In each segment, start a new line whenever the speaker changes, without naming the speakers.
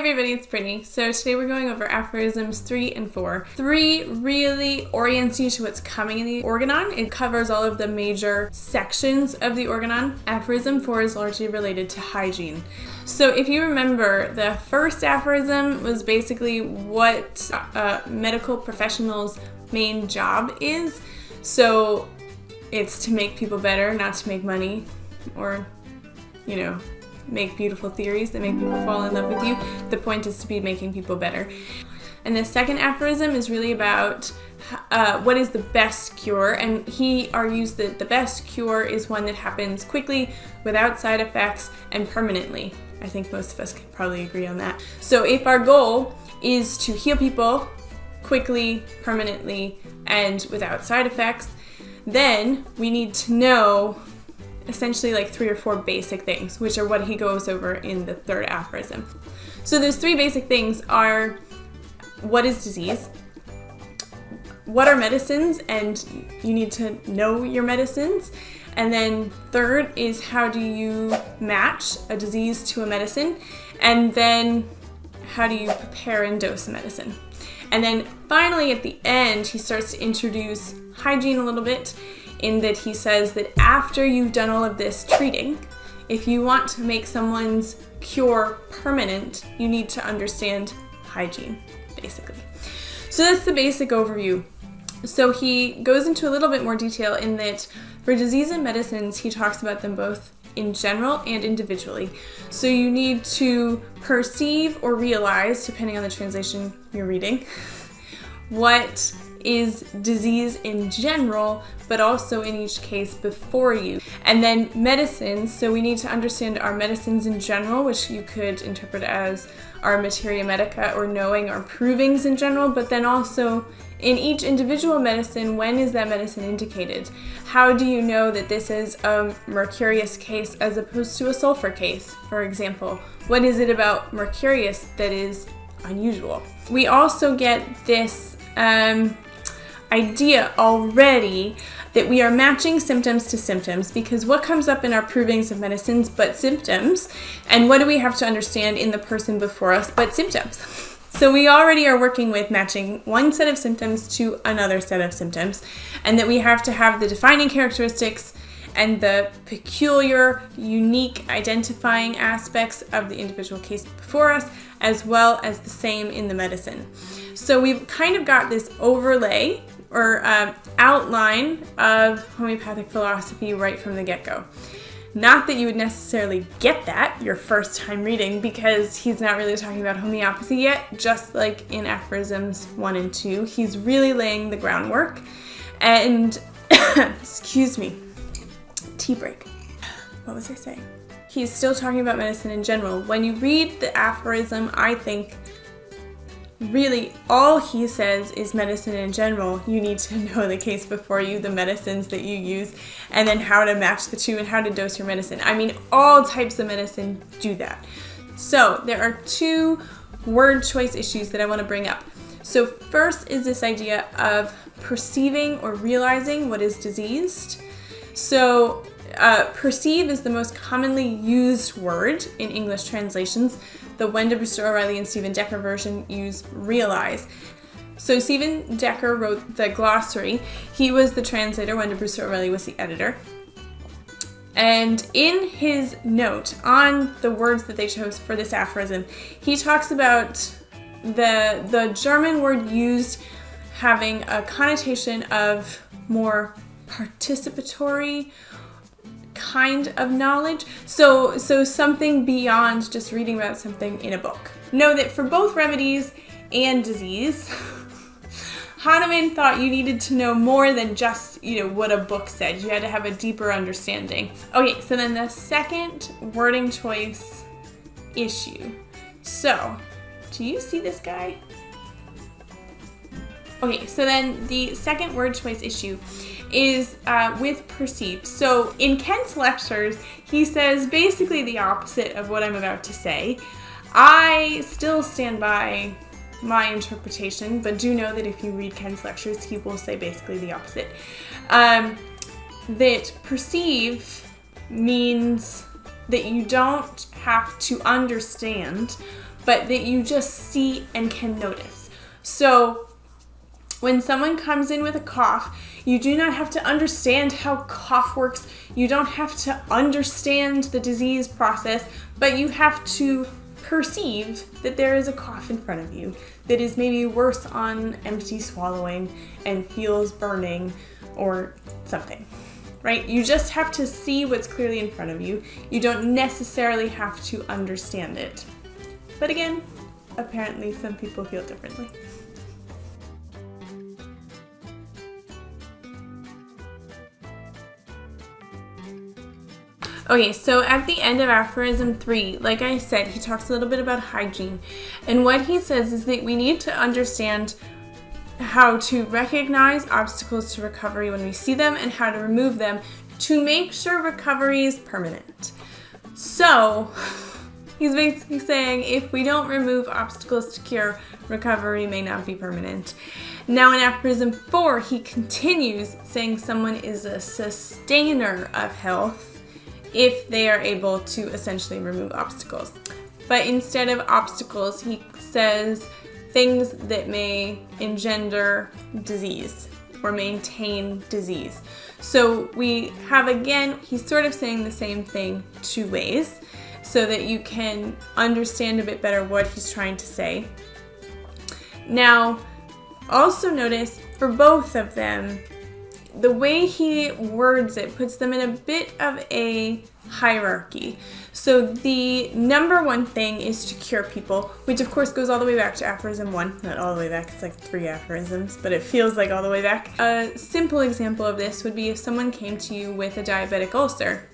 everybody, it's Brittany. So today we're going over Aphorisms 3 and 4. 3 really orients you to what's coming in the organon. It covers all of the major sections of the organon. Aphorism 4 is largely related to hygiene. So if you remember, the first aphorism was basically what medical professionals' main job is. So it's to make people better, not to make money or, make beautiful theories that make people fall in love with you. The point is to be making people better. And the second aphorism is really about what is the best cure, and he argues that the best cure is one that happens quickly, without side effects, and permanently. I think most of us can probably agree on that. So if our goal is to heal people quickly, permanently, and without side effects, then we need to know essentially like 3 or 4 basic things, which are what he goes over in the third aphorism. So those 3 basic things are: what is disease? What are medicines? And you need to know your medicines. And then third is, how do you match a disease to a medicine? And then how do you prepare and dose a medicine? And then finally at the end, he starts to introduce hygiene a little bit, in that he says that after you've done all of this treating, if you want to make someone's cure permanent, you need to understand hygiene, basically. So that's the basic overview. So he goes into a little bit more detail in that for disease and medicines, he talks about them both in general and individually. So you need to perceive or realize, depending on the translation you're reading, what is disease in general, but also in each case before you. And then medicines, so we need to understand our medicines in general, which you could interpret as our materia medica, or knowing our provings in general, but then also in each individual medicine, when is that medicine indicated? How do you know that this is a mercurius case as opposed to a sulfur case, for example? What is it about mercurius that is unusual? We also get this idea already that we are matching symptoms to symptoms, because what comes up in our provings of medicines but symptoms, and what do we have to understand in the person before us but symptoms? So we already are working with matching one set of symptoms to another set of symptoms, and that we have to have the defining characteristics and the peculiar, unique, identifying aspects of the individual case before us, as well as the same in the medicine. So we've kind of got this overlay or outline of homeopathic philosophy right from the get-go. Not that you would necessarily get that your first time reading, because he's not really talking about homeopathy yet, just like in Aphorisms 1 and 2. He's really laying the groundwork. And, excuse me, tea break. What was I saying? He's still talking about medicine in general. When you read the aphorism, I think really all he says is medicine in general. You need to know the case before you, the medicines that you use, and then how to match the two and how to dose your medicine. I mean, all types of medicine do that. So there are 2 word choice issues that I want to bring up. So first is this idea of perceiving or realizing what is diseased. So perceive is the most commonly used word in English translations. The Wenda Brewster O'Reilly and Stephen Decker version use realize. So Stephen Decker wrote the glossary. He was the translator. Wenda Brewster O'Reilly was the editor. And in his note on the words that they chose for this aphorism, he talks about the German word used having a connotation of more participatory kind of knowledge. So something beyond just reading about something in a book. Know that for both remedies and disease, Hahnemann thought you needed to know more than just, what a book said. You had to have a deeper understanding. Okay, so then the second wording choice issue. So, do you see this guy? Okay, so then the second word choice issue is with perceive. So in Kent's lectures, he says basically the opposite of what I'm about to say. I still stand by my interpretation, but do know that if you read Kent's lectures, he will say basically the opposite. That perceive means that you don't have to understand but that you just see and can notice. So when someone comes in with a cough, you do not have to understand how cough works. You don't have to understand the disease process, but you have to perceive that there is a cough in front of you that is maybe worse on empty swallowing and feels burning or something, right? You just have to see what's clearly in front of you. You don't necessarily have to understand it. But again, apparently some people feel differently. Okay, so at the end of Aphorism 3, like I said, he talks a little bit about hygiene. And what he says is that we need to understand how to recognize obstacles to recovery when we see them and how to remove them to make sure recovery is permanent. So he's basically saying if we don't remove obstacles to cure, recovery may not be permanent. Now in Aphorism 4, he continues saying someone is a sustainer of health if they are able to essentially remove obstacles. But instead of obstacles, he says things that may engender disease or maintain disease. So we have, again, he's sort of saying the same thing two ways so that you can understand a bit better what he's trying to say. Now, also notice for both of them, the way he words it puts them in a bit of a hierarchy. So the number one thing is to cure people, which of course goes all the way back to Aphorism 1. Not all the way back, it's like 3 aphorisms, but it feels like all the way back. A simple example of this would be if someone came to you with a diabetic ulcer.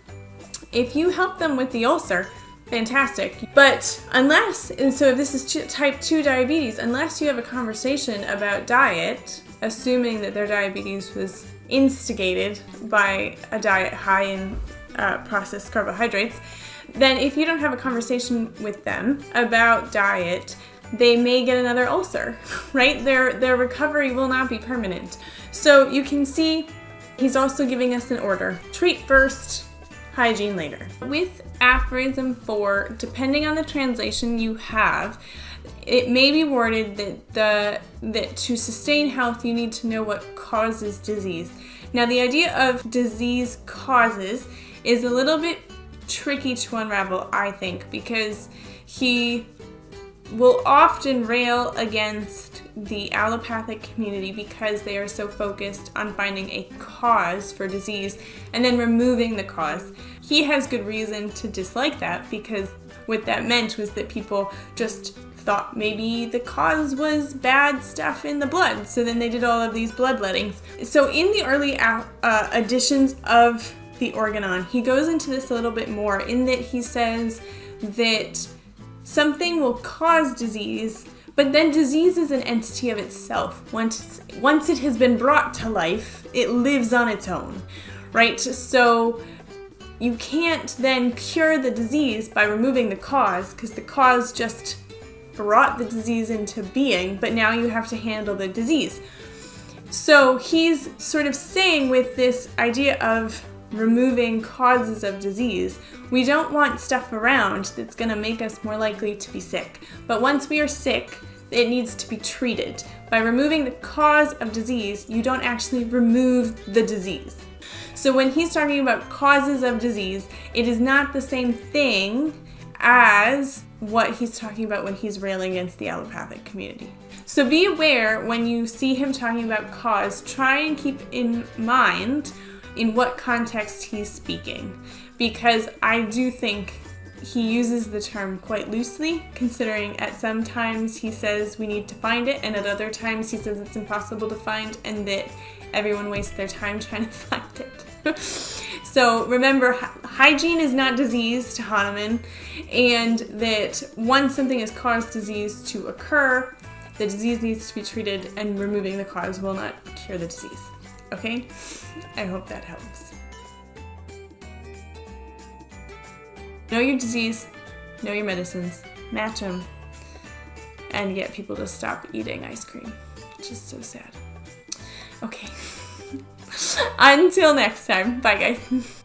If you help them with the ulcer, fantastic. But unless, and so if this is type 2 diabetes, unless you have a conversation about diet, assuming that their diabetes was instigated by a diet high in processed carbohydrates, then if you don't have a conversation with them about diet, they may get another ulcer, right? Their recovery will not be permanent. So you can see he's also giving us an order. Treat first, hygiene later. With Aphorism 4, depending on the translation you have, it may be worded that to sustain health, you need to know what causes disease. Now, the idea of disease causes is a little bit tricky to unravel, I think, because he will often rail against the allopathic community because they are so focused on finding a cause for disease and then removing the cause. He has good reason to dislike that because what that meant was that people just thought maybe the cause was bad stuff in the blood, so then they did all of these bloodlettings. So in the early editions of the Organon, he goes into this a little bit more in that he says that something will cause disease, but then disease is an entity of itself. Once it has been brought to life, it lives on its own, right? So you can't then cure the disease by removing the cause, because the cause just brought the disease into being, but now you have to handle the disease. So he's sort of saying with this idea of removing causes of disease, we don't want stuff around that's going to make us more likely to be sick. But once we are sick, it needs to be treated. By removing the cause of disease, you don't actually remove the disease. So when he's talking about causes of disease, it is not the same thing as what he's talking about when he's railing against the allopathic community. So be aware when you see him talking about cause, try and keep in mind in what context he's speaking, because I do think he uses the term quite loosely, considering at some times he says we need to find it, and at other times he says it's impossible to find and that everyone wastes their time trying to find it. So remember, hygiene is not disease to Hahnemann, and that once something has caused disease to occur, the disease needs to be treated, and removing the cause will not cure the disease. Okay? I hope that helps. Know your disease, know your medicines, match them, and get people to stop eating ice cream, which is so sad. Okay. Until next time. Bye, guys.